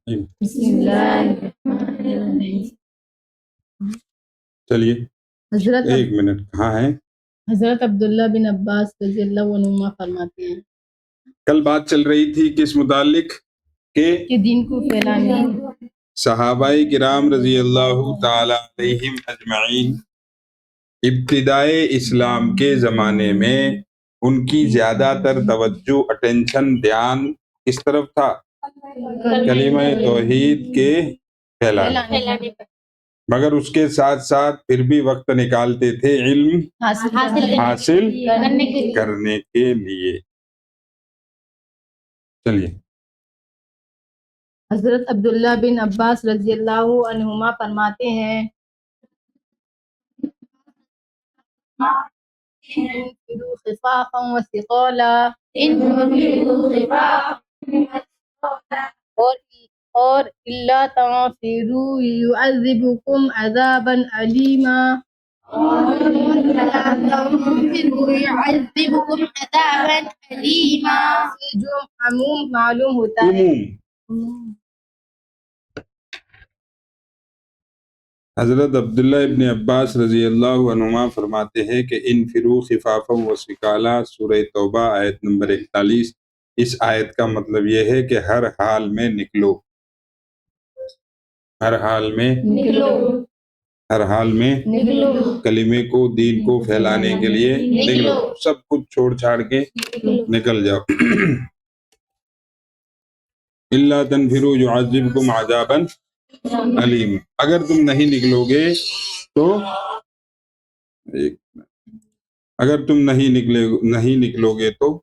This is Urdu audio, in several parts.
بسم اللہ الرحمن الرحیم۔ چلیے حضرت ایک منٹ، کہاں ہے؟ حضرت عبداللہ بن عباس رضی اللہ عنہما فرماتے ہیں کل بات چل رہی تھی کس متعلق کہ دین کو پھیلانے صحابہ کرام رضی اللہ تعالی علیہم اجمعین ابتدائے اسلام کے زمانے میں ان کی زیادہ تر توجہ، اٹینشن، دھیان کس طرف تھا؟ کلمہ توحید کے پھیلانے، مگر اس کے ساتھ ساتھ پھر بھی وقت نکالتے تھے علم حاصل کرنے کے لیے۔ چلیے حضرت عبداللہ بن عباس رضی اللہ عنہما فرماتے ہیں انفروا خفافا وثقالا، اور الا تنفروا يعذبكم عذابا علیما، سے جو عموم معلوم ہوتا ہے۔ حضرت عبداللہ ابن عباس رضی اللہ عنہما فرماتے ہیں کہ انفروا خفافا و ثقالا، سورہ توبہ آیت نمبر 41۔ اس آیت کا مطلب یہ ہے کہ ہر حال میں نکلو، ہر حال میں نکلو، ہر حال میں کلمے کو، دین کو پھیلانے کے لیے نکلو، سب کچھ چھوڑ چھاڑ کے نکل جاؤ۔ الا تنفروا يعذبكم عذابا علیم، اگر تم نہیں نکلو گے تو اگر تم نہیں نکلو گے تو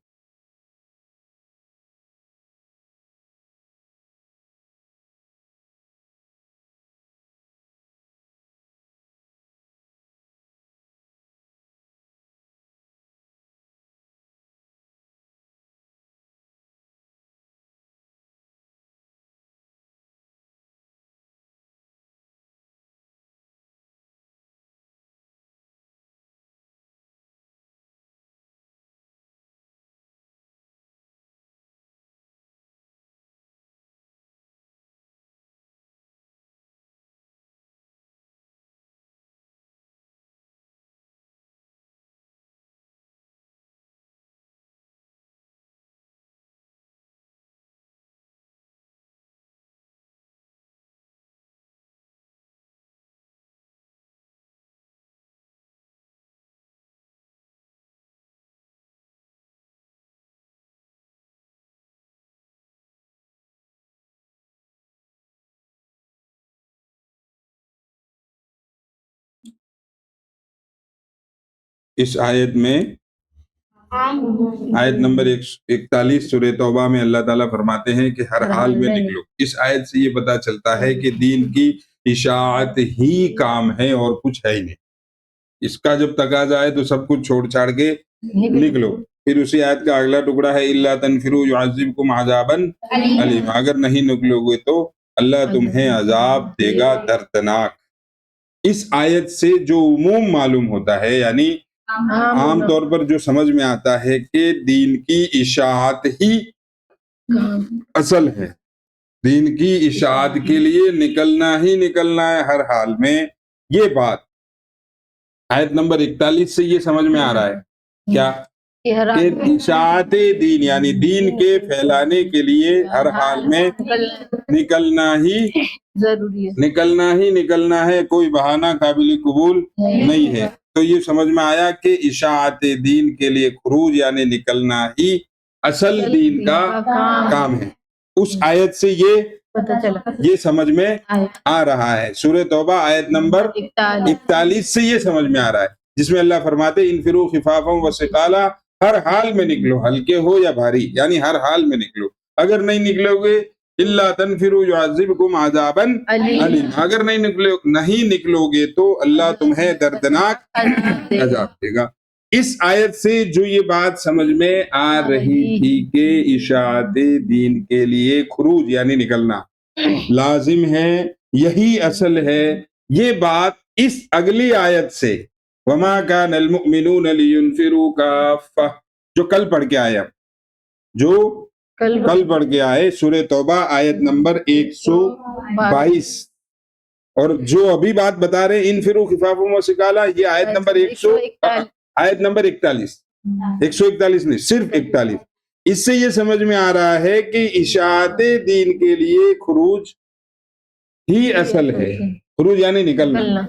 اس آیت میں آیت نمبر 41 سورہ توبہ میں اللہ تعالیٰ فرماتے ہیں کہ ہر حال میں نکلو۔ اس آیت سے یہ پتہ چلتا ہے کہ دین کی اشاعت ہی کام ہے اور کچھ ہے ہی نہیں۔ اس کا جب تقاضا ہے تو سب کچھ چھوڑ چھاڑ کے نکلو۔ پھر اسی آیت کا اگلا ٹکڑا ہے الا تنفروا يعذبكم عذابا علیم، اگر نہیں نکلو گے تو اللہ تمہیں عذاب دے گا دردناک۔ اس آیت سے جو عموم معلوم ہوتا ہے، یعنی عام طور پر جو سمجھ میں آتا ہے کہ دین کی اشاعت ہی اصل ہے، دین کی اشاعت کے لیے نکلنا ہی نکلنا ہے ہر حال میں۔ یہ بات آیت نمبر 41 سے یہ سمجھ میں آ رہا ہے کیا کہ اشاعت دین یعنی دین کے پھیلانے کے لیے ہر حال میں نکلنا ہی ضروری ہے، نکلنا ہے، کوئی بہانہ قابل قبول نہیں ہے۔ تو یہ سمجھ میں آیا کہ اشاعت دین کے لیے خروج یعنی نکلنا ہی اصل دین کا کام ہے۔ اس آیت سے یہ سمجھ میں آ رہا ہے۔ سورہ توبہ آیت نمبر 41 سے یہ سمجھ میں آ رہا ہے، جس میں اللہ فرماتے انفروا خفافا وثقالا، ہر حال میں نکلو، ہلکے ہو یا بھاری، یعنی ہر حال میں نکلو۔ اگر نہیں نکلو گے الا تنفروا يعذبكم عذابا علیم، اگر نہیں نکلو گے تو اللہ تمہیں دردناک عذاب دے گا۔ اس آیت سے جو یہ بات سمجھ میں آ رہی تھی کہ اشاعت دین کے لیے خروج یعنی نکلنا لازم ہے، یہی اصل ہے، یہ بات اس اگلی آیت سے وما كان المؤمنون لينفروا كافة جو کل پڑھ کے آیا، جو کل پڑھ کے آئے سورہ توبہ آیت نمبر 122. اور جو ابھی بات بتا رہے انفروا خفافا وثقالا، یہ آیت نمبر 141 نہیں، صرف 41. اس سے یہ سمجھ میں آ رہا ہے کہ اشاعت دین کے لیے خروج ہی اصل ہے. خروج یعنی نکلنا،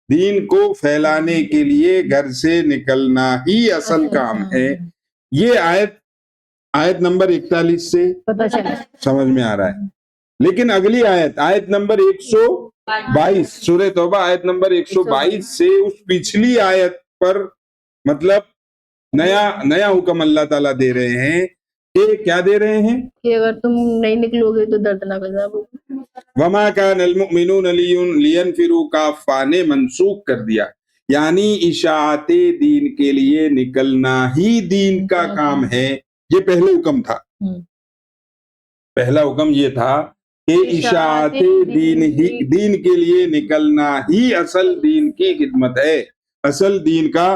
دین کو پھیلانے کے لیے گھر سے نکلنا ہی اصل کام ہے. یہ آیت نمبر 41 سے سمجھ میں آ رہا ہے. لیکن اگلی آیت نمبر 122 سورہ توبہ آیت نمبر 122 سے اس پچھلی آیت پر مطلب نیا حکم اللہ تعالیٰ دے رہے ہیں کہ کیا دے رہے ہیں کہ اگر تم نہیں نکلو گے تو دردناک عذاب ہوگا. وما كان المؤمنون لينفروا كافة نے منسوخ کر دیا، یعنی اشاعت دین کے لیے نکلنا ہی دین کا کام ہے. یہ پہلا حکم تھا. پہلا حکم یہ تھا کہ اشاعت دین کے لیے نکلنا ہی اصل دین کی خدمت ہے، اصل دین کا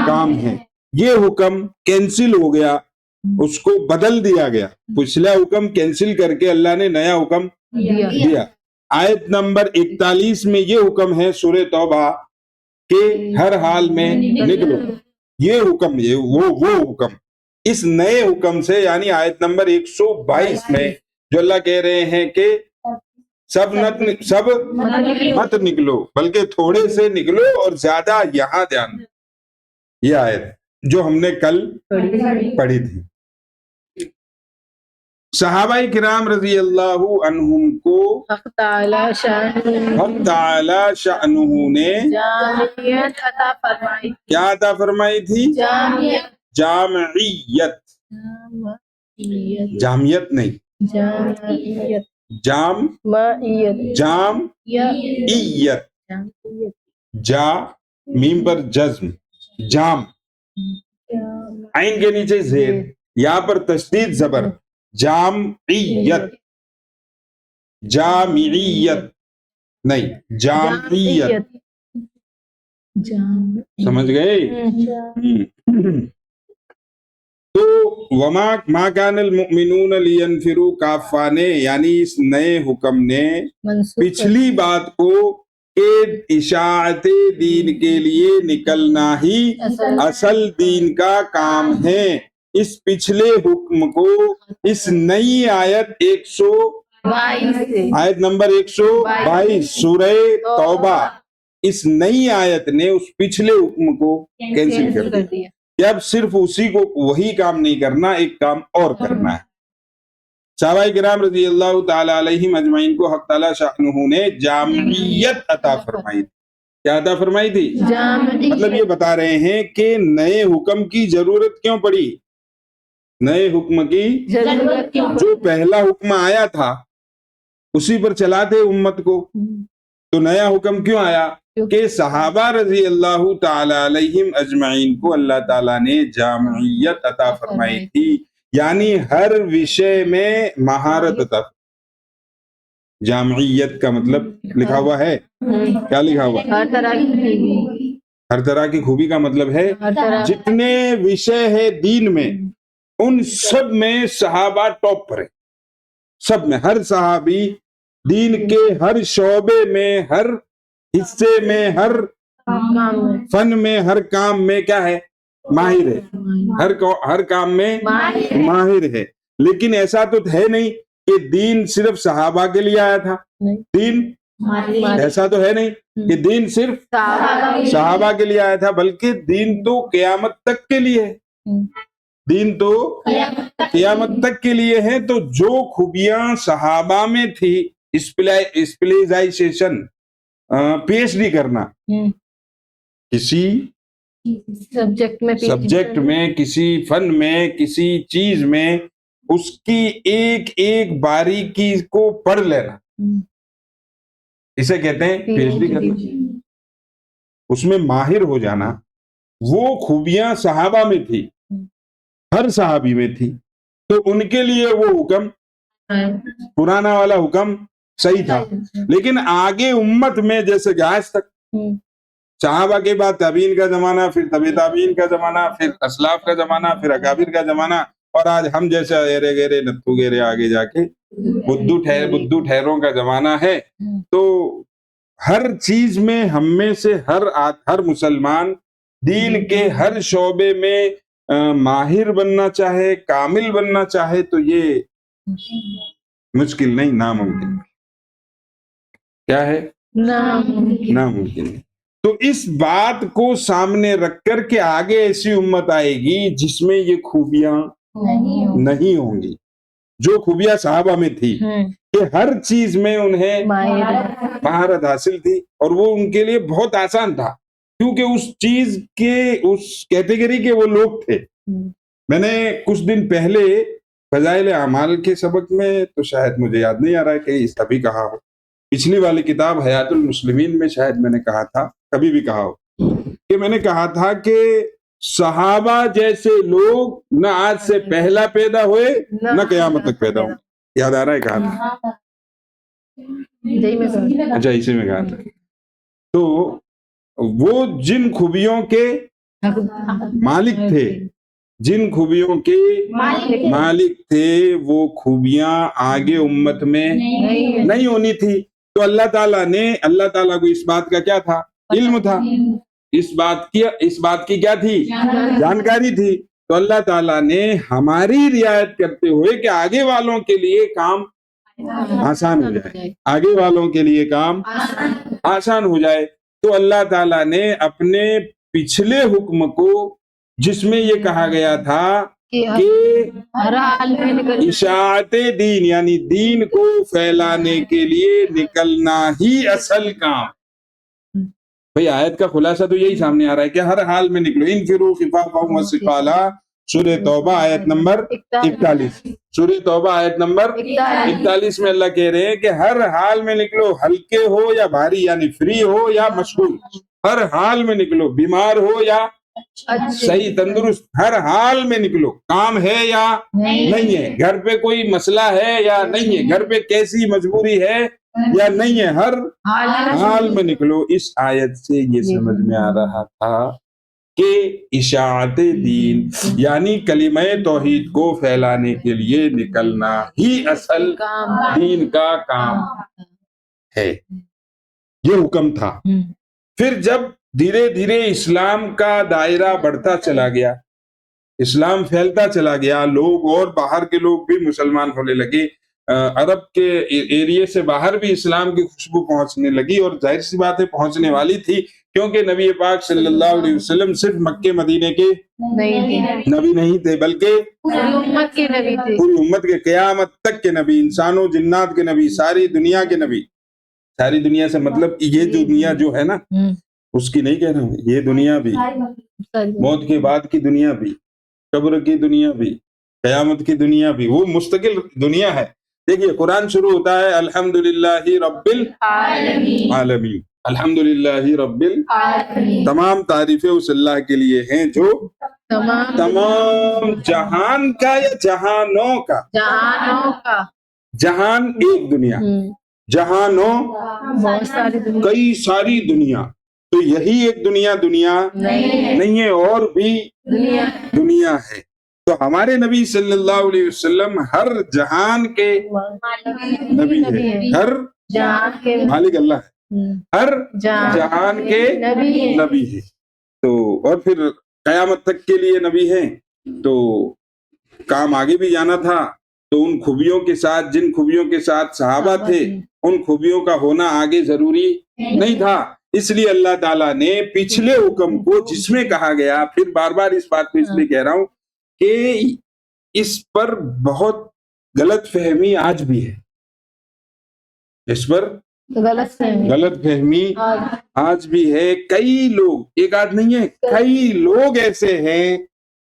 کام ہے. یہ حکم کینسل ہو گیا، اس کو بدل دیا گیا. پچھلا حکم کینسل کر کے اللہ نے نیا حکم دیا. آیت نمبر 41 میں یہ حکم ہے سورہ توبہ کہ ہر حال میں نکلو. یہ حکم وہ حکم اس نئے حکم سے یعنی آیت نمبر 122 میں جو اللہ کہہ رہے ہیں کہ سب مت نکلو بلکہ تھوڑے سے نکلو اور زیادہ یہاں دھیان. یہ آیت جو ہم نے کل پڑھی تھی. صحابہ کرام رضی اللہ عنہم کو حق تعالی شأنہ نے کیا عطا فرمائی تھی؟ جامعیت نہیں، جامعیت، جا میم پر جزم، جام، عین کے نیچے زیر، یہاں پر تشدید زبر، جامعیت نہیں، جامعیت. سمجھ گئے؟ تو ما کان المؤمنون لینفروا کافہ نے یعنی اس نئے حکم نے پچھلی بات کو کہ اشاعت دین کے لیے نکلنا ہی اصل دین کا کام ہے، اس پچھلے حکم کو اس نئی آیت آیت نمبر 122 سورہ توبہ اس نئی آیت نے اس پچھلے حکم کو کینسل کر دیا کہ اب صرف اسی کو وہی کام نہیں کرنا، ایک کام اور کرنا ہے. صحابہ کرام رضی اللہ تعالی علیہم اجمعین کو حق تعالی شأنہ نے جامعیت عطا فرمائی تھی. کیا عطا فرمائی تھی؟ مطلب یہ بتا رہے ہیں کہ نئے حکم کی ضرورت کیوں پڑی. نئے حکم کی جو پہلا حکم آیا تھا اسی پر چلاتے امت کو، تو نیا حکم کیوں آیا کہ صحابہ رضی اللہ تعالی علیہم اجمعین کو اللہ تعالیٰ نے جامعیت عطا فرمائی تھی، یعنی ہر وشے میں مہارت عطا. جامعیت کا مطلب لکھا ہوا ہے، کیا لکھا ہوا؟ ہر طرح کی خوبی کا مطلب ہے جتنے وشے ہے دین میں ان سب میں صحابہ ٹاپ پر ہے. سب میں ہر صحابی دین کے ہر شعبے میں، ہر حصے میں، ہر فن میں، ہر کام میں کیا ہے؟ ماہر ہے. ہر کام میں ماہر ہے. لیکن ایسا تو ہے نہیں کہ دین صرف صحابہ کے لیے آیا تھا. دین ایسا تو ہے نہیں کہ دین صرف صحابہ کے لیے آیا تھا، بلکہ دین تو قیامت تک کے لیے ہے. دین تو قیامت تک کے لیے ہے. تو جو خوبیاں صحابہ میں تھی، اسپیشلائزیشن، پی ایچ ڈی کرنا کسی سبجیکٹ میں، کسی فن میں، کسی چیز میں، اس کی ایک ایک باریکی کو پڑھ لینا، اسے کہتے ہیں پی ایچ ڈی کرنا. اس میں ماہر ہو جانا. وہ خوبیاں صحابہ میں تھی، ہر صحابی میں تھی. تو ان کے لیے وہ حکم پرانا والا حکم صحیح تھا. لیکن آگے امت میں جیسے کہ آج تک صحابہ کے بعد تابعین کا زمانہ، پھر تبع تابعین کا زمانہ، پھر اسلاف کا زمانہ، پھر اکابر کا زمانہ، اور آج ہم جیسا ایرے گیرے نتھو گیرے آگے جا کے بدھو ٹھہروں کا زمانہ ہے. تو ہر چیز میں ہم میں سے ہر مسلمان دین کے ہر شعبے میں ماہر بننا چاہے، کامل بننا چاہے، تو یہ مشکل نہیں، ناممکن. کیا ہے؟ ناممکن ہے. تو اس بات کو سامنے رکھ کر کے آگے ایسی امت آئے گی جس میں یہ خوبیاں نہیں ہوں گی، جو خوبیاں صحابہ میں تھی کہ ہر چیز میں انہیں مہارت حاصل تھی، اور وہ ان کے لیے بہت آسان تھا کیونکہ اس چیز کے اس کیٹیگری کے وہ لوگ تھے. میں نے کچھ دن پہلے فضائل اعمال کے سبق میں، تو شاید مجھے یاد نہیں آ رہا ہے کہ اس کبھی کہا ہو، پچھلی والی کتاب حیات المسلمین میں شاید میں نے کہا تھا، کبھی بھی کہا ہو، کہ میں نے کہا تھا کہ صحابہ جیسے لوگ نہ آج سے پہلا پیدا ہوئے نہ قیامت تک پیدا ہوں. یاد آ رہا ہے کہا تھا؟ اچھا، اسی میں کہا تھا. تو وہ جن خوبیوں کے مالک تھے، جن خوبیوں کے مالک تھے، وہ خوبیاں آگے امت میں نہیں ہونی تھی. تو اللہ تعالیٰ کو اس بات کا کیا تھا؟ علم تھا. اس بات کی کیا تھی؟ جانکاری تھی. تو اللہ تعالیٰ نے ہماری رعایت کرتے ہوئے کہ آگے والوں کے لیے کام آسان ہو جائے، آگے والوں کے لیے کام آسان ہو جائے، تو اللہ تعالیٰ نے اپنے پچھلے حکم کو، جس میں یہ کہا گیا تھا کہ اشاعت دین یعنی دین کو پھیلانے کے لیے نکلنا ہی اصل کام. بھئی آیت کا خلاصہ تو یہی سامنے آ رہا ہے کہ ہر حال میں نکلو. انفروا خفافا وثقالا، سورہ توبہ آیت نمبر 41. سورہ توبہ آیت نمبر 41 میں اللہ کہہ رہے ہیں کہ ہر حال میں نکلو، ہلکے ہو یا بھاری، یعنی فری ہو یا مشغول، ہر حال میں نکلو، بیمار ہو یا صحیح تندرست، ہر حال میں نکلو. کام ہے یا نہیں ہے، گھر پہ کوئی مسئلہ ہے یا نہیں ہے، گھر پہ کیسی مجبوری ہے یا نہیں ہے، ہر حال میں نکلو. اس آیت سے یہ سمجھ میں آ رہا تھا کہ اشاعت دین یعنی کلمہ توحید کو پھیلانے کے لیے نکلنا ہی اصل دین کا کام ہے. یہ حکم تھا. پھر جب دھیرے دھیرے اسلام کا دائرہ بڑھتا چلا گیا، اسلام پھیلتا چلا گیا، لوگ اور باہر کے لوگ بھی مسلمان ہونے لگے، عرب کے ایریے سے باہر بھی اسلام کی خوشبو پہنچنے لگی، اور ظاہر سی بات ہے پہنچنے والی تھی، کیونکہ نبی پاک صلی اللہ علیہ وسلم صرف مکے مدینے کے نبی نہیں تھے، بلکہ پوری امت کے، قیامت تک کے نبی، انسانوں جنات کے نبی، ساری دنیا کے نبی. ساری دنیا سے مطلب یہ دنیا جو ہے نا، اس کی نہیں کہہ رہا ہوں، یہ دنیا بھی، موت کے بعد کی دنیا بھی، قبر کی دنیا بھی، قیامت کی دنیا بھی، وہ مستقل دنیا ہے. دیکھیے قرآن شروع ہوتا ہے الحمدللہ رب العالمین، الحمدللہ رب العالمین، تمام تعریفیں اس اللہ کے لیے ہیں جو تمام جہان کا یا جہانوں کا، جہان ایک دنیا، جہانوں کئی ساری دنیا، تو یہی ایک دنیا نہیں ہے، اور بھی دنیا ہے. تو ہمارے نبی صلی اللہ علیہ وسلم ہر جہان کے نبی ہے، ہر مالک اللہ ہے، ہر جہان کے نبی ہے. تو اور پھر قیامت تک کے لیے نبی ہیں. تو کام آگے بھی جانا تھا، تو ان خوبیوں کے ساتھ، جن خوبیوں کے ساتھ صحابہ تھے، ان خوبیوں کا ہونا آگے ضروری نہیں تھا. اس لیے اللہ تعالیٰ نے پچھلے حکم کو، جس میں کہا گیا، پھر بار بار اس بات کو اس لیے کہہ رہا ہوں کہ اس پر بہت غلط فہمی آج بھی ہے، اس پر غلط فہمی آج بھی ہے. کئی لوگ، ایک آدھ نہیں ہے، کئی لوگ ایسے ہیں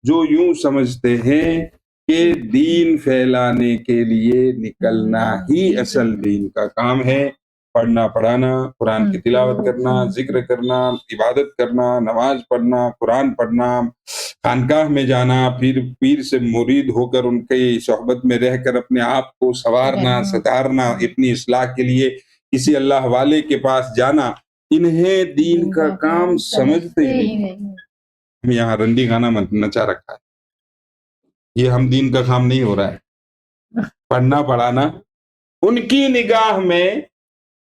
جو یوں سمجھتے ہیں کہ دین پھیلانے کے لیے نکلنا ہی اصل دین کا کام ہے. پڑھنا پڑھانا، قرآن کی تلاوت کرنا، ذکر کرنا، عبادت کرنا، نماز پڑھنا، قرآن پڑھنا، خانقاہ میں جانا، پھر پیر سے مرید ہو کر ان کی صحبت میں رہ کر اپنے آپ کو سنوارنا، سدھارنا، اپنی اصلاح کے لیے کسی اللہ والے کے پاس جانا، انہیں دین کا کام سمجھتے ہیں. ہم یہاں رنڈی گانا نچا رکھا ہے. یہ ہم دین کا کام نہیں ہو رہا ہے پڑھنا پڑھانا. ان کی نگاہ میں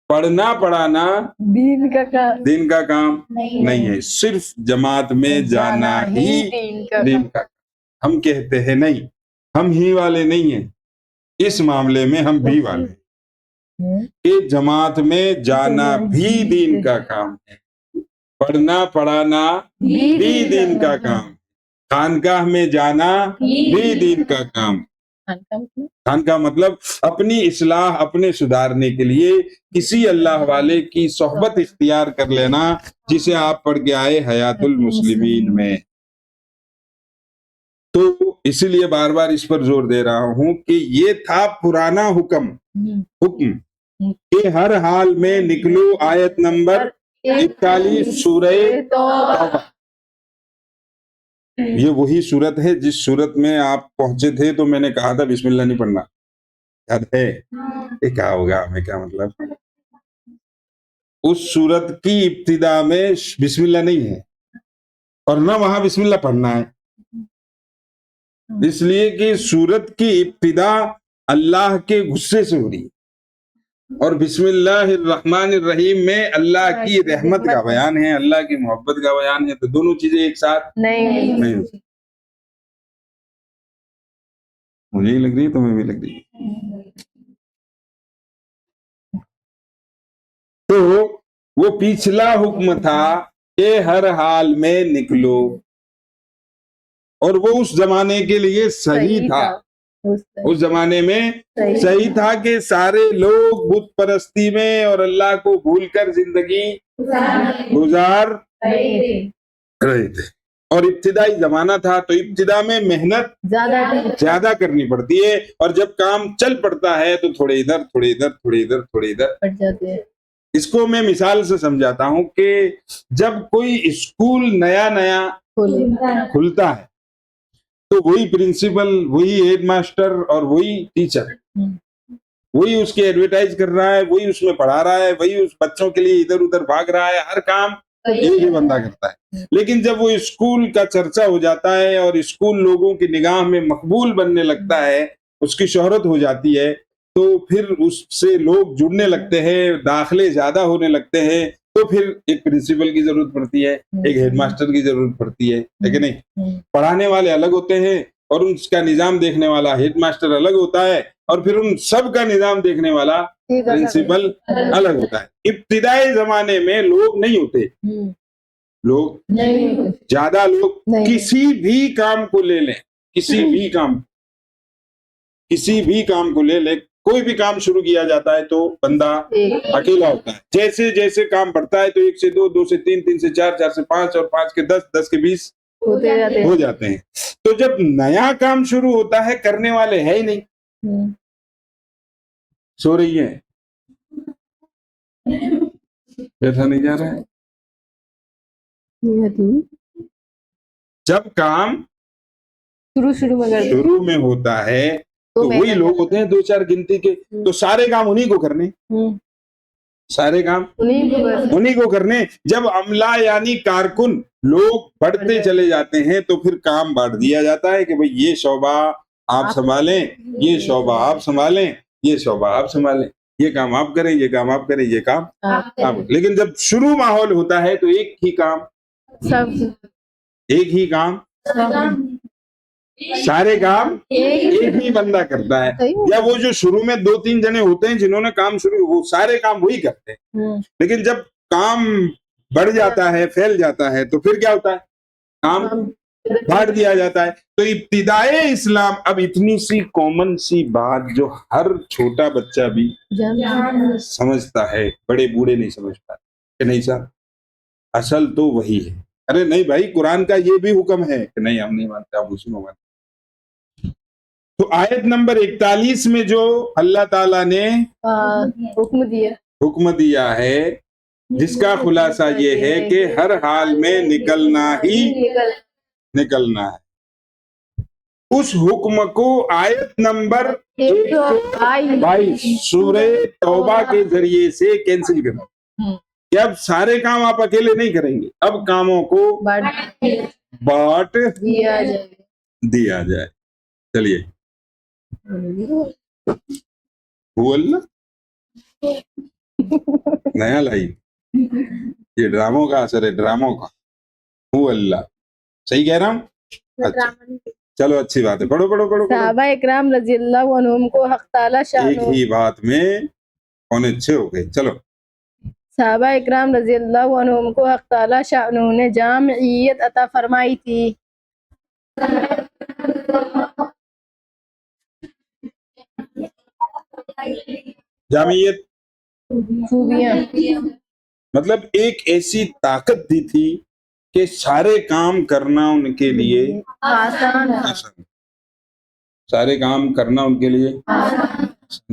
پڑھنا پڑھانا دین کا کام نہیں ہے، صرف جماعت میں جانا ہی دین کا. ہم کہتے ہیں نہیں، ہم ہی والے نہیں ہیں، اس معاملے میں ہم بھی والے ہیں کہ جماعت میں جانا بھی دین کا کام ہے، پڑھنا پڑھانا بھی دین کا کام، خانقاہ میں جانا بھی دین کا کام. خانقاہ مطلب اپنی اصلاح، اپنے سدھارنے کے لیے کسی اللہ والے کی صحبت اختیار کر لینا، جسے آپ پڑھ کے آئے حیات المسلمین میں. تو اسی لیے بار بار اس پر زور دے رہا ہوں کہ یہ تھا پرانا حکم کہ ہر حال میں نکلو. آیت نمبر 41 سورہ توبہ. یہ وہی صورت ہے جس صورت میں آپ پہنچے تھے تو میں نے کہا تھا بسم اللہ نہیں پڑھنا، یاد ہے؟ یہ کیا ہوگا ہمیں، کیا مطلب؟ اس صورت کی ابتدا میں بسم اللہ نہیں ہے اور نہ وہاں بسم اللہ پڑھنا ہے، اس لیے کہ صورت کی ابتدا اللہ کے غصے سے ہو رہی ہے، اور بسم اللہ الرحمن الرحیم میں اللہ کی رحمت کا بیان ہے، اللہ کی محبت کا بیان ہے. تو دونوں چیزیں ایک ساتھ نہیں ہو سکتی. مجھے ہی لگ رہی ہے، تمہیں بھی لگ رہی ہے. تو وہ پچھلا حکم تھا کہ ہر حال میں نکلو، اور وہ اس زمانے کے لیے صحیح تھا. اس زمانے میں صحیح تھا کہ سارے لوگ بت پرستی میں اور اللہ کو بھول کر زندگی گزار رہے تھے، اور ابتدائی زمانہ تھا تو ابتدا میں محنت زیادہ کرنی پڑتی ہے، اور جب کام چل پڑتا ہے تو تھوڑے ادھر تھوڑے ادھر تھوڑے ادھر تھوڑے ادھر پڑ جاتے ہیں. اس کو میں مثال سے سمجھاتا ہوں کہ جب کوئی اسکول نیا نیا کھلتا ہے تو وہی پرنسپل، وہی ہیڈ ماسٹر اور وہی ٹیچر، وہی اس کے ایڈورٹائز کر رہا ہے، وہی اس میں پڑھا رہا ہے، وہی اس بچوں کے لیے ادھر ادھر بھاگ رہا ہے، ہر کام ایک ہی بندہ کرتا ہے. لیکن جب وہ اسکول کا چرچا ہو جاتا ہے اور اسکول لوگوں کی نگاہ میں مقبول بننے لگتا ہے، اس کی شہرت ہو جاتی ہے، تو پھر اس سے لوگ جڑنے لگتے ہیں، داخلے زیادہ ہونے لگتے ہیں، تو پھر ایک پرنسپل کی ضرورت پڑتی ہے، ایک ہیڈ ماسٹر کی ضرورت پڑتی ہے کہ نہیں؟ پڑھانے والے الگ ہوتے ہیں اور اس کا نظام دیکھنے والا ہیڈ ماسٹر الگ ہوتا ہے، اور پھر ان سب کا نظام دیکھنے والا پرنسپل الگ ہوتا ہے. ابتدائی زمانے میں لوگ نہیں ہوتے، لوگ زیادہ لوگ کسی بھی کام کو لے لیں، کسی بھی کام کو لے لیں، کوئی بھی کام شروع کیا جاتا ہے تو بندہ اکیلا ہوتا ہے. جیسے جیسے کام بڑھتا ہے تو 1 سے 2، 2 سے 3، 3 سے 4، 4 سے 5 اور 5 کے 10، 10 کے 20 ہو جاتے ہیں. تو جب نیا کام شروع ہوتا ہے کرنے والے ہے ہی نہیں. سو رہی ہے، ایسا نہیں جا رہا ہے. جب کام شروع میں ہوتا ہے تو وہی لوگ ہوتے ہیں 2-4 گنتی کے، تو سارے کام انہی کو کرنے، سارے کام انہی کو کرنے. جب عملہ یعنی کارکن لوگ بڑھتے چلے جاتے ہیں تو پھر کام بانٹ دیا جاتا ہے کہ بھئی یہ شعبہ آپ سنبھالیں، یہ شعبہ آپ سنبھالیں، یہ شعبہ آپ سنبھالیں، یہ کام آپ کریں، یہ کام آپ کریں، یہ کام آپ. لیکن جب شروع ماحول ہوتا ہے تو ایک ہی کام سارے کام ایک ہی بندہ کرتا ہے. یا وہ جو شروع میں 2-3 جنے ہوتے ہیں جنہوں نے کام شروع، وہ سارے کام وہی کرتے ہیں. لیکن جب کام بڑھ جاتا ہے، پھیل جاتا ہے، تو پھر کیا ہوتا ہے؟ کام بانٹ دیا جاتا ہے. تو ابتدائے اسلام، اب اتنی سی کامن سی بات جو ہر چھوٹا بچہ بھی سمجھتا ہے، بڑے بوڑھے نہیں سمجھتا کہ نہیں صاحب اصل تو وہی ہے. ارے نہیں بھائی، قرآن کا یہ بھی حکم ہے کہ نہیں ہم نہیں مانتے، آپ اسی میں مانتے. تو آیت نمبر 41 میں جو اللہ تعالیٰ نے حکم دیا ہے، جس کا خلاصہ یہ ہے کہ ہر حال میں نکلنا ہے، اس حکم کو آیت نمبر 122 سورہ توبہ کے ذریعے سے کینسل کرنا کہ اب سارے کام آپ اکیلے نہیں کریں گے، اب کاموں کو بانٹ دیا جائے. چلیے هو اللہ نیا لائی، یہ ڈراموں کا اثر ہے، ڈراموں کا. هو اللہ صحیح کہہ رہا ہوں. اچھا چلو اچھی بات ہے، پڑھو پڑھو پڑھو پڑھو. صحابہ اکرام رضی اللہ عنہم کو حق تعالی ایک شان ہی بات میں پونے 6 ہو گئے. چلو صحابہ اکرام رضی اللہ عنہم کو حق تعالی شان نے جامعیت عطا فرمائی تھی. جامعیت خوبیاں مطلب ایک ایسی طاقت دی تھی کہ سارے کام کرنا ان کے لیے آسان آسان، سارے کام کرنا ان کے لیے آسان.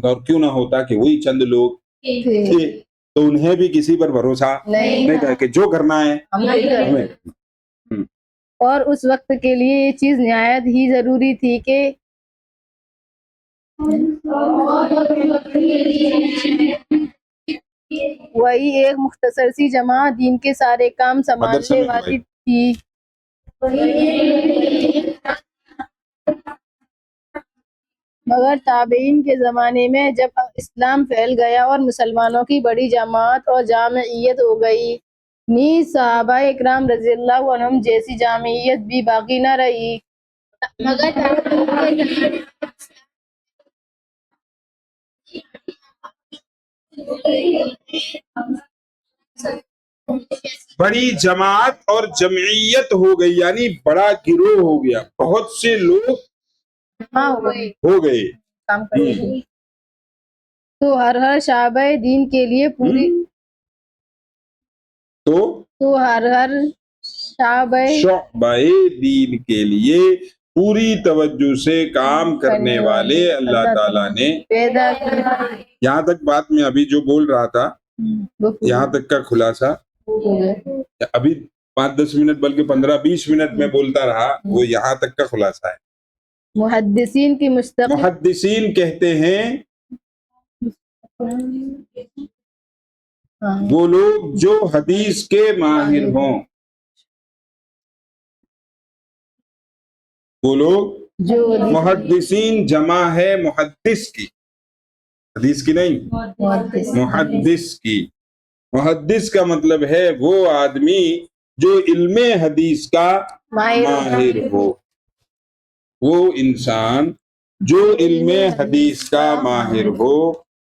اور کیوں نہ ہوتا کہ وہی چند لوگ تھے تو انہیں بھی کسی پر بھروسہ نہیں تھا کہ جو کرنا ہے ہمیں. اور اس وقت کے لیے یہ چیز نہایت ہی ضروری تھی کہ وہی ایک مختصر سی جماعت دین کے سارے کام سنبھالنے والی تھی. مگر تابعین کے زمانے میں جب اسلام پھیل گیا اور مسلمانوں کی بڑی جماعت اور جامعیت ہو گئی، نیز صحابہ اکرام رضی اللہ عنہم جیسی جامعیت بھی باقی نہ رہی. مگر بڑی جماعت اور جمعیت ہو گئی، یعنی بڑا گروہ ہو گیا، بہت سے لوگ ہو گئے. تو ہر شعبہ دین کے لیے پوری تو ہر شعبہ دین کے لیے پوری توجہ سے کام کرنے والے اللہ تعالیٰ نے پیدا کیا. یہاں تک بات میں ابھی جو بول رہا تھا، یہاں تک کا خلاصہ ابھی 5-10 منٹ بلکہ 15-20 منٹ میں بولتا رہا، وہ یہاں تک کا خلاصہ ہے. محدثین کی محدثین کہتے ہیں وہ لوگ جو حدیث کے ماہر ہوں، وہ لوگ جو محدثین جمع ہے محدث کی، حدیث کی نہیں، محدث کی. محدث کا مطلب ہے وہ آدمی جو علم حدیث کا ماہر ہو، وہ انسان جو علم حدیث کا ماہر ہو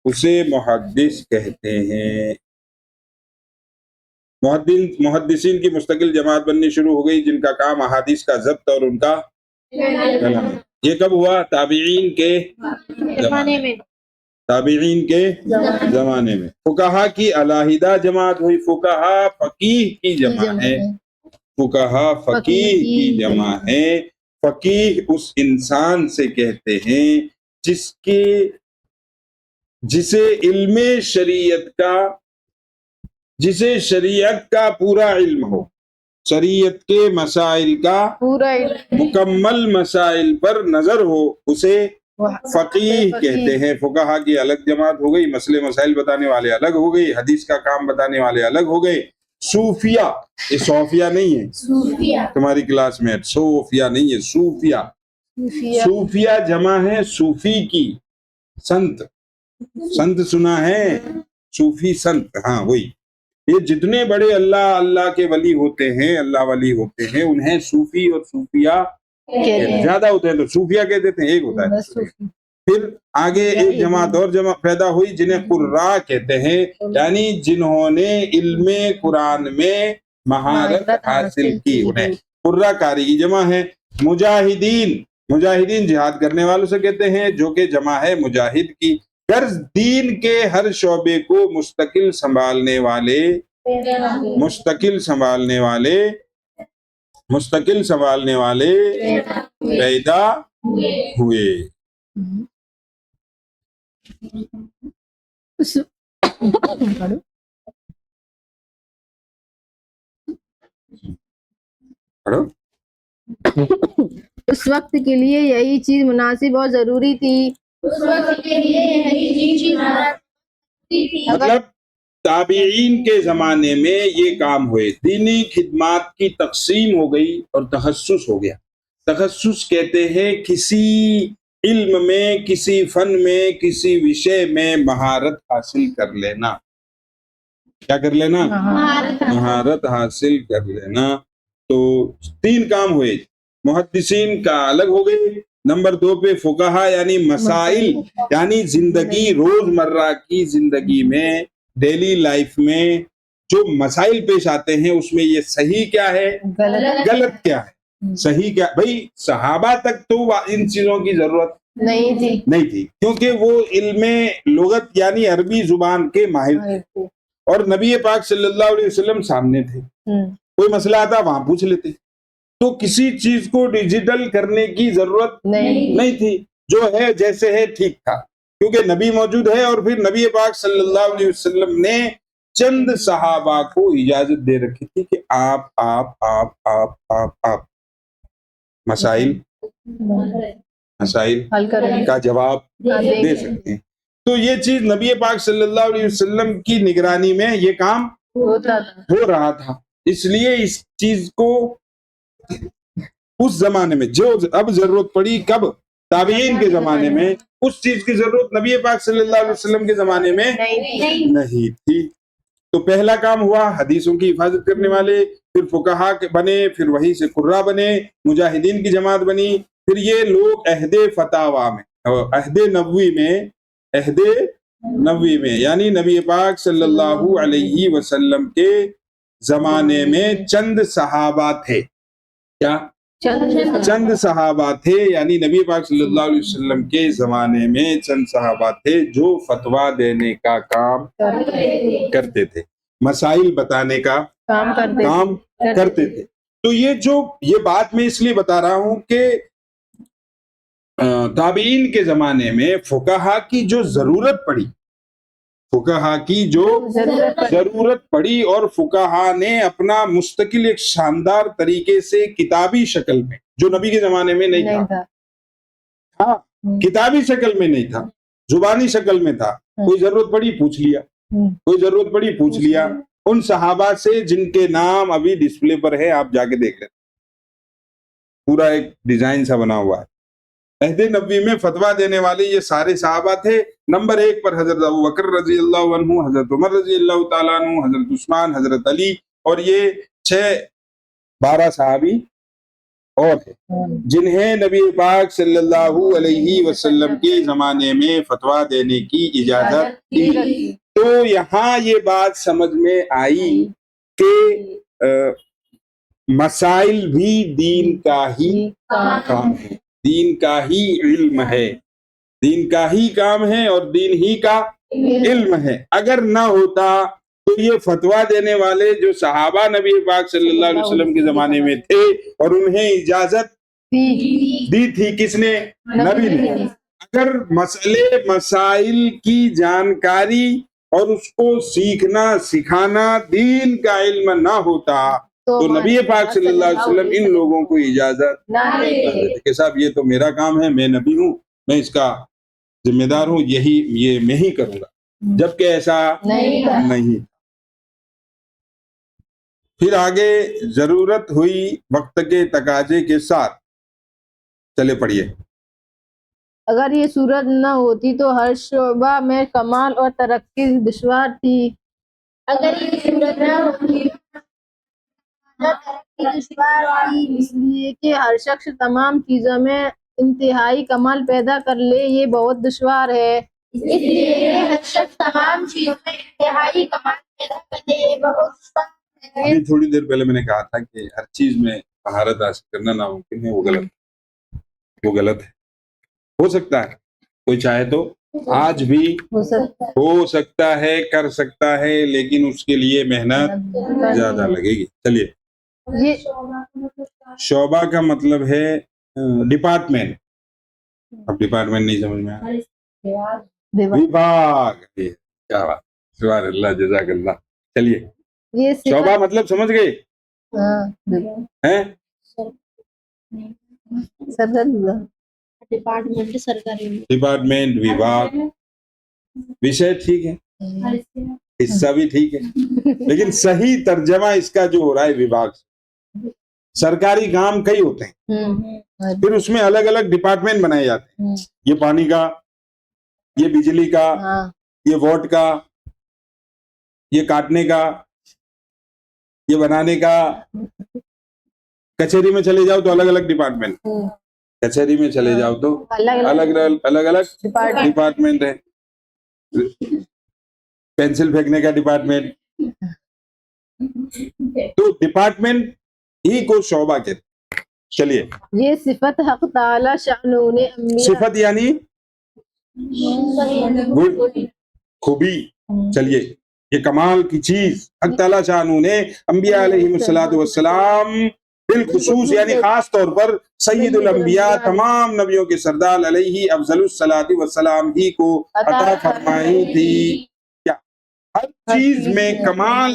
اسے محدث کہتے ہیں. محدثین کی مستقل جماعت بننی شروع ہو گئی جن کا کام احادیث کا ضبط اور ان کا کلام. یہ کب ہوا؟ تابعین کے زمانے میں. تابعین کے زمانے میں. فقہا کی علیحدہ جماعت ہوئی، فقہا فقیہ کی جمع ہے، فقہا فقیہ کی جمع ہے. فقیہ اس انسان سے کہتے ہیں جسے علم شریعت کا پورا علم ہو، شریعت کے مسائل کا پورا علم، مکمل مسائل پر نظر ہو، اسے فقیہ کہتے ہیں. فقہا کی الگ جماعت ہو گئی، مسئلے مسائل بتانے والے الگ ہو گئی، حدیث کا کام بتانے والے الگ ہو گئے. صوفیہ، یہ صوفیہ نہیں ہے تمہاری کلاس میں، صوفیہ نہیں ہے، صوفیہ. صوفیہ جمع ہے صوفی کی، سنت. سنت سنا ہے؟ صوفی سنت، ہاں وہی. یہ جتنے بڑے اللہ کے ولی ہوتے ہیں، اللہ ولی ہوتے ہیں، انہیں صوفی اور صوفیہ زیادہ ہوتے ہیں تو صوفیہ کہہ دیتے ہیں، ایک ہوتا ہے. پھر آگے ایک جماعت اور پیدا ہوئی جنہیں قراء کہتے ہیں، یعنی جنہوں نے علم قرآن میں مہارت حاصل کی، انہیں قراء قاری کی جمع ہے. مجاہدین جہاد کرنے والوں سے کہتے ہیں، جو کہ جمع ہے مجاہد کی. غرض دین کے ہر شعبے کو مستقل سنبھالنے والے پیدا ہوئے. اس وقت کے لیے یہی چیز مناسب اور ضروری تھی. مطلب تابعین کے زمانے میں یہ کام ہوئے، دینی خدمات کی تقسیم ہو گئی اور تخصص ہو گیا. تخصص کہتے ہیں کسی علم میں، کسی فن میں، کسی وشے میں مہارت حاصل کر لینا. کیا کر لینا؟ مہارت حاصل کر لینا. تو 3 کام ہوئے. محدثین کا الگ ہو گئے. نمبر 2 پہ فقہا یعنی مسائل، یعنی زندگی، روزمرہ کی زندگی میں، ڈیلی لائف میں جو مسائل پیش آتے ہیں اس میں یہ صحیح کیا ہے، غلط کیا ہے. صحیح کیا بھائی، صحابہ تک تو ان چیزوں کی ضرورت نہیں تھی کیونکہ وہ علم لغت یعنی عربی زبان کے ماہر تھے، اور نبی پاک صلی اللہ علیہ وسلم سامنے تھے. کوئی مسئلہ آتا وہاں پوچھ لیتے. تو کسی چیز کو ڈیجیٹل کرنے کی ضرورت نہیں تھی. جو ہے جیسے ہے ٹھیک تھا، کیونکہ نبی موجود ہے. اور پھر نبی پاک صلی اللہ علیہ وسلم نے چند صحابہ کو اجازت دے رکھی تھی کہ آپ مسائل کا جواب دے سکتے ہیں. تو یہ چیز نبی پاک صلی اللہ علیہ وسلم کی نگرانی میں یہ کام ہو رہا تھا. اس لیے اس چیز کو اس زمانے میں جو اب ضرورت پڑی، کب؟ تابعین کے زمانے میں. اس چیز کی ضرورت نبی پاک صلی اللہ علیہ وسلم کے زمانے میں نہیں تھی. تو پہلا کام ہوا حدیثوں کی حفاظت کرنے والے، پھر فقہا بنے، پھر وہی سے قرہ بنے، مجاہدین کی جماعت بنی. پھر یہ لوگ عہد فتاوی میں، عہد نبوی میں یعنی نبی پاک صلی اللہ علیہ وسلم کے زمانے میں چند صحابہ تھے. کیا؟ چند صحابہ تھے، یعنی نبی پاک صلی اللہ علیہ وسلم کے زمانے میں چند صحابہ تھے جو فتویٰ دینے کا کام کرتے تھے، مسائل بتانے کا کام کرتے تھے. تو یہ بات میں اس لیے بتا رہا ہوں کہ تابعین کے زمانے میں فقہا کی جو ضرورت پڑی، اور فقہا نے اپنا مستقل ایک شاندار طریقے سے کتابی شکل میں، جو نبی کے زمانے میں نہیں تھا. ہاں، کتابی شکل میں نہیں تھا، زبانی شکل میں تھا. کوئی ضرورت پڑی پوچھ لیا ان صحابہ سے جن کے نام ابھی ڈسپلے پر ہے، آپ جا کے دیکھ لیں. پورا ایک ڈیزائن سا بنا ہوا ہے. عہد نبوی میں فتویٰ دینے والے یہ سارے صحابہ تھے. نمبر 1 پر حضرت ابوبکر رضی اللہ عنہ، حضرت عمر رضی اللہ تعالیٰ عنہ، حضرت عثمان، حضرت علی، اور یہ 12 صحابی اور ہیں جنہیں نبی پاک صلی اللہ علیہ وسلم کے زمانے میں فتویٰ دینے کی اجازت دی. تو یہاں یہ بات سمجھ میں آئی کہ مسائل بھی دین کا ہی کام ہے، دین کا ہی علم ہے، دین کا ہی کام ہے، اور دین ہی کا علم ہے. اگر نہ ہوتا تو یہ فتویٰ دینے والے جو صحابہ نبی پاک صلی اللہ علیہ وسلم کے زمانے میں تھے اور انہیں اجازت دی تھی کس نے؟ نبی نے. اگر مسائل کی جانکاری اور اس کو سیکھنا سکھانا دین کا علم نہ ہوتا تو نبی پاک صلی اللہ علیہ وسلم ان لوگوں کو اجازت نہ دیتے کہ صاحب یہ تو میرا کام ہے، میں نبی ہوں، میں اس کا ذمہ دار ہوں، یہ میں ہی کروں گا. جبکہ ایسا نہیں. پھر آگے ضرورت ہوئی وقت کے تقاضے کے ساتھ. چلے پڑھیے. اگر یہ صورت نہ ہوتی تو ہر شعبہ میں کمال اور ترقی دشوار تھی. اگر یہ صورت نہ ہوتی اس لیے کہ ہر شخص تمام چیزوں میں انتہائی کمال پیدا کر لے یہ بہت دشوار ہے. اس لیے ہر شخص تمام چیزوں میں انتہائی کمال پیدا کر لے یہ بہت دشوار ہے. ابھی تھوڑی دیر پہلے میں نے کہا تھا کہ ہر چیز میں مہارت حاصل کرنا ناممکن ہے، وہ غلط ہے. ہو سکتا ہے، کوئی چاہے تو آج بھی ہو سکتا ہے، کر سکتا ہے، لیکن اس کے لیے محنت زیادہ لگے گی. چلیے. شعبہ کا مطلب ہے ڈپارٹمنٹ. اب ڈپارٹمنٹ نہیں سمجھ میں آیا، وبھاگ. کیا بات، سبحان اللہ، جزاک اللہ. چلیے، شعبہ مطلب سمجھ گئے ہیں؟ ڈپارٹمنٹ، وبھاگ، وشے ٹھیک ہے، حصہ بھی ٹھیک ہے، لیکن صحیح ترجمہ اس کا جو ہو رہا ہے وبھاگ. سرکاری کام کئی ہوتے ہیں، پھر اس میں الگ الگ ڈپارٹمنٹ بنائے جاتے ہیں، یہ پانی کا، یہ بجلی کا، یہ ووٹ کا، یہ کاٹنے کا، یہ بنانے کا. کچہری میں چلے جاؤ تو الگ الگ ڈپارٹمنٹ، کچہری میں چلے جاؤ تو الگ الگ ڈپارٹمنٹ ہے. پینسل پھینکنے کا ڈپارٹمنٹ. تو ڈپارٹمنٹ ہی کو شعبہ کہتے ہیں. چلیے، یہ صفت حق تعالی شانہ نے صفت یعنی خوبی. چلیے، یہ کمال کی چیز حق تعالی شانہ نے انبیاء علیہ الصلوۃ والسلام بالخصوص یعنی خاص طور پر سید الانبیاء تمام نبیوں کے سردار علیہ افضل الصلوۃ والسلام ہی کو عطا فرمائی تھی. کیا ہر چیز میں کمال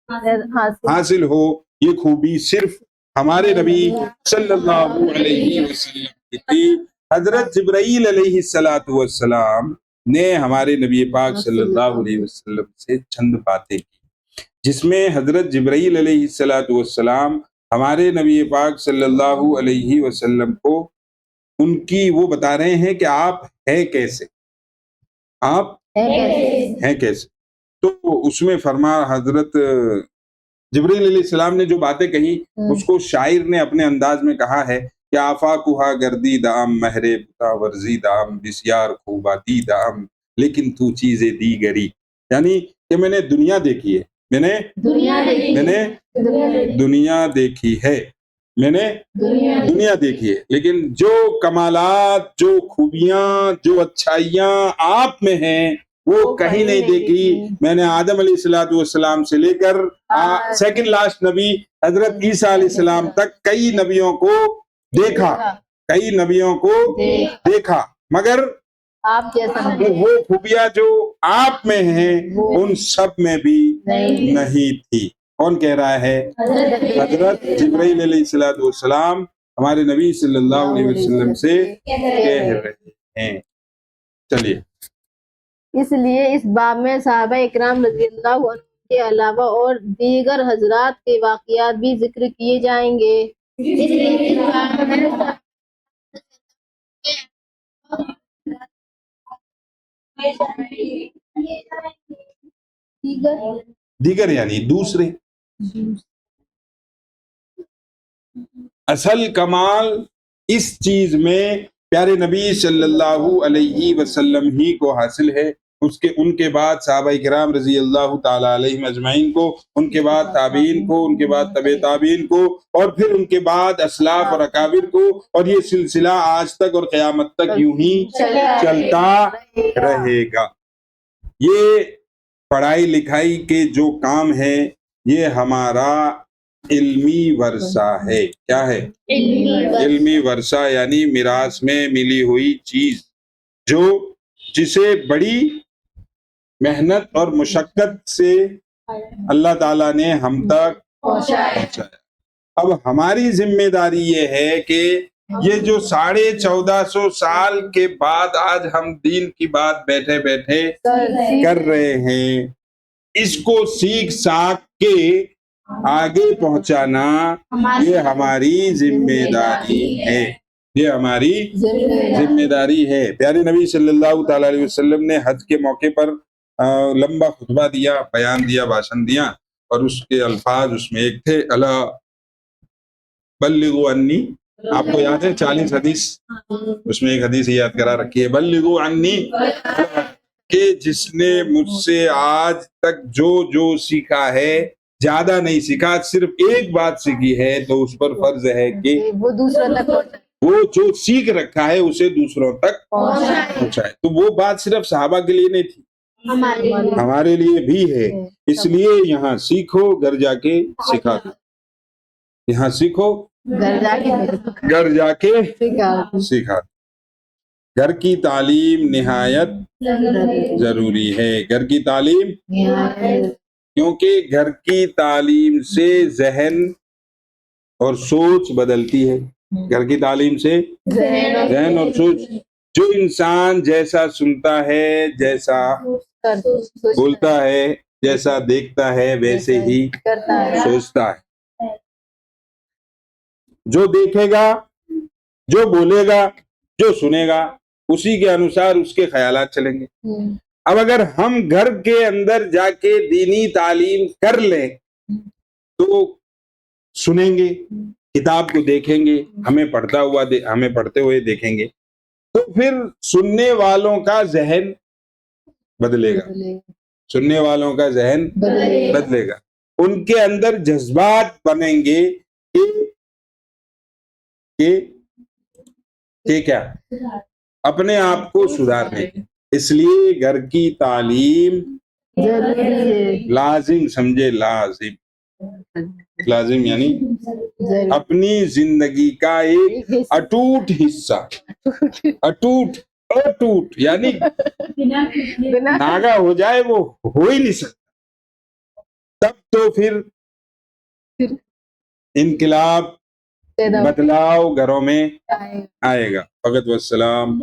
حاصل ہو، یہ خوبی صرف ہمارے نبی صلی اللہ علیہ وسلم کی تھی. حضرت جبرائیل علیہ الصلوۃ والسلام نے ہمارے نبی پاک صلی اللہ علیہ وسلم سے چند باتیں کی، جس میں حضرت جبرائیل علیہ الصلوۃ والسلام ہمارے نبی پاک صلی اللہ علیہ وسلم کو ان کی وہ بتا رہے ہیں کہ آپ ہیں کیسے، آپ ہیں کیسے. تو اس میں فرما حضرت جبرائیل علیہ السلام نے جو باتیں کہی اس کو شاعر نے اپنے انداز میں کہا ہے کہ آفاقہا گردی دام مہر بتا ورزی دام بسیار خوباتی دام لیکن تو چیزیں دیگری. یعنی کہ میں نے دنیا دیکھی ہے، میں نے دنیا دیکھی ہے، میں نے دنیا دیکھی ہے، لیکن جو کمالات، جو خوبیاں، جو اچھائیاں آپ میں ہیں وہ کہیں نہیں دیکھی. میں نے آدم علیہ الصلوۃ والسلام سے لے کر سیکنڈ لاسٹ نبی حضرت عیسیٰ علیہ السلام تک کئی نبیوں کو دیکھا، کئی نبیوں کو دیکھا، مگر آپ جیسا وہ خوبیاں جو آپ میں ہیں ان سب میں بھی نہیں تھی. کون کہہ رہا ہے؟ حضرت جبرائیل علیہ الصلوۃ والسلام ہمارے نبی صلی اللہ علیہ وسلم سے کہہ رہے ہیں. چلیے، اس لیے اس باب میں صحابہ اکرام رضی اللہ عنہ کے علاوہ اور دیگر حضرات کے واقعات بھی ذکر کیے جائیں گے. دیگر یعنی دوسرے. اصل کمال اس چیز میں پیارے نبی صلی اللہ علیہ وسلم ہی کو حاصل ہے. ان کے بعد صحابہ کرام رضی اللہ تعالی علیہم اجمعین کو، ان کے بعد تابعین کو، ان کے بعد تبع تابعین کو، اور پھر ان کے بعد اسلاف اور اکابر کو، اور یہ سلسلہ آج تک اور قیامت تک یوں ہی چلتا رہے گا. یہ پڑھائی لکھائی کے جو کام ہے یہ ہمارا علمی ورثہ ہے. کیا ہے؟ علمی ورثہ یعنی میراث میں ملی ہوئی چیز، جسے بڑی محنت اور مشقت سے اللہ تعالیٰ نے ہم تک پہنچایا. اب ہماری ذمہ داری یہ ہے کہ یہ جو 1450 سال کے بعد آج ہم دین کی بات بیٹھے بیٹھے کر رہے ہیں، اس کو سیکھ ساکھ کے آگے پہنچانا یہ ہماری ذمہ داری ہے، یہ ہماری ذمہ داری ہے. پیارے نبی صلی اللہ تعالی علیہ وسلم نے حج کے موقع پر لمبا خطبہ دیا، بیان دیا، بھاشن دیا، اور اس کے الفاظ اس میں ایک تھے الا بلغوا عنی. آپ کو یاد ہے 40 حدیث، اس میں ایک حدیث یاد کرا رکھی ہے بلغوا عنی، کہ جس نے مجھ سے آج تک جو سیکھا ہے، زیادہ نہیں سیکھا، صرف ایک بات سیکھی ہے، تو اس پر فرض ہے کہ وہ دوسروں تک وہ جو سیکھ رکھا ہے اسے دوسروں تک پہنچائے. تو وہ بات صرف صحابہ کے لیے نہیں تھی، ہمارے لیے بھی ہے. اس لیے یہاں سیکھو، گھر جا کے سکھا دو. یہاں سیکھو، گھر جا کے سکھا دو. گھر کی تعلیم نہایت ضروری ہے. گھر کی تعلیم، کیونکہ گھر کی تعلیم سے ذہن اور سوچ بدلتی ہے. گھر کی تعلیم سے ذہن اور سوچ، جو انسان جیسا سنتا ہے، جیسا بولتا ہے، جیسا دیکھتا ہے، ویسے ہی سوچتا ہے. جو دیکھے گا، جو بولے گا، جو سنے گا، اسی کے انوسار اس کے خیالات چلیں گے۔ اب اگر ہم گھر کے اندر جا کے دینی تعلیم کر لیں تو سنیں گے، کتاب کو دیکھیں گے، ہمیں پڑھتے ہوئے دیکھیں گے، تو پھر سننے والوں کا ذہن بدلے گا، سننے والوں کا ذہن بدلے گا، ان کے اندر جذبات بنیں گے کہ کیا اپنے آپ کو سدھارنے کے۔ اس لیے گھر کی تعلیم لازم سمجھے، لازم یعنی اپنی زندگی کا ایک اٹوٹ حصہ، اٹوٹ یعنی ناگا ہو جائے وہ ہو ہی نہیں سکتا، تب تو پھر انقلاب بدلاؤ گھروں میں آئے گا۔ فقط والسلام۔